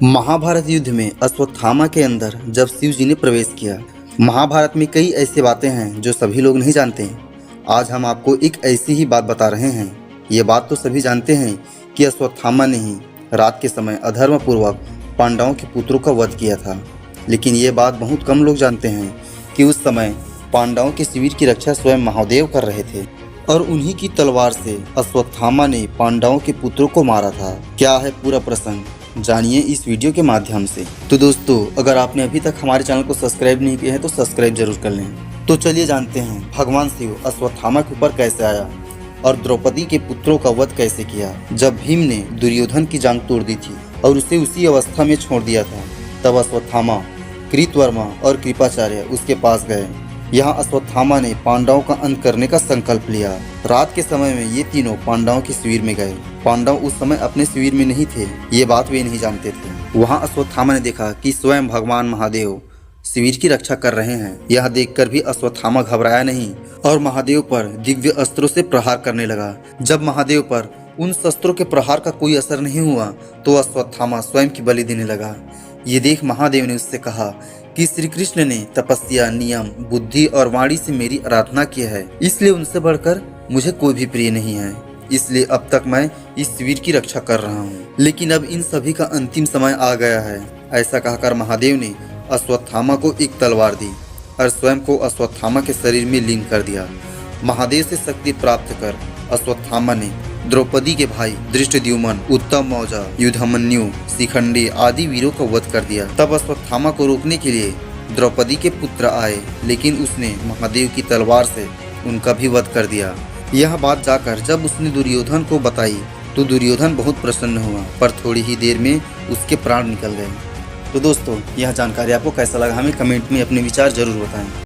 महाभारत युद्ध में अश्वत्थामा के अंदर जब शिव जी ने प्रवेश किया। महाभारत में कई ऐसी बातें हैं जो सभी लोग नहीं जानते हैं। आज हम आपको एक ऐसी ही बात बता रहे हैं। ये बात तो सभी जानते हैं कि अश्वत्थामा ने ही रात के समय अधर्म पूर्वक पांडवों के पुत्रों का वध किया था, लेकिन ये बात बहुत कम लोग जानते हैं कि उस समय पांडवों के शिविर की रक्षा स्वयं महादेव कर रहे थे और उन्हीं की तलवार से अश्वत्थामा ने पांडवों के पुत्रों को मारा था। क्या है पूरा प्रसंग, जानिए इस वीडियो के माध्यम से। तो दोस्तों, अगर आपने अभी तक हमारे चैनल को सब्सक्राइब नहीं किया है तो सब्सक्राइब जरूर कर लें। तो चलिए जानते हैं भगवान शिव अश्वत्थामा के ऊपर कैसे आया और द्रौपदी के पुत्रों का वध कैसे किया। जब भीम ने दुर्योधन की जांघ तोड़ दी थी और उसे उसी अवस्था में छोड़ दिया था, तब अश्वत्थामा, कृतवर्मा और कृपाचार्य उसके पास गए। यहाँ अश्वत्थामा ने पांडवों का अंत करने का संकल्प लिया। रात के समय में ये तीनों पांडवों के शिविर में गए। पांडव उस समय अपने शिविर में नहीं थे, ये बात वे नहीं जानते थे। वहाँ अश्वत्थामा ने देखा कि स्वयं भगवान महादेव शिविर की रक्षा कर रहे हैं। यह देखकर भी अश्वत्थामा घबराया नहीं और महादेव पर दिव्य अस्त्रों से प्रहार करने लगा। जब महादेव पर उन शस्त्रों के प्रहार का कोई असर नहीं हुआ तो अश्वत्थामा स्वयं की बलि देने लगा। ये देख महादेव ने उससे कहा कि श्री कृष्ण ने तपस्या, नियम, बुद्धि और वाणी से मेरी आराधना की है, इसलिए उनसे बढ़कर मुझे कोई भी प्रिय नहीं है। इसलिए अब तक मैं इस शिविर की रक्षा कर रहा हूँ, लेकिन अब इन सभी का अंतिम समय आ गया है। ऐसा कहकर महादेव ने अश्वत्थामा को एक तलवार दी और स्वयं को अश्वत्थामा के शरीर में लीन कर दिया। महादेव से शक्ति प्राप्त कर अश्वत्थामा ने द्रौपदी के भाई धृष्टद्युम्न, उत्तम मौजा, युद्धमन्यु, शिखंडी आदि वीरों का वध कर दिया। तब अश्वत्थामा को रोकने के लिए द्रौपदी के पुत्र आए, लेकिन उसने महादेव की तलवार से उनका भी वध कर दिया। यह बात जाकर जब उसने दुर्योधन को बताई तो दुर्योधन बहुत प्रसन्न हुआ, पर थोड़ी ही देर में उसके प्राण निकल गए। तो दोस्तों, यह जानकारी आपको कैसा लगा हमें कमेंट में अपने विचार जरूर बताएं।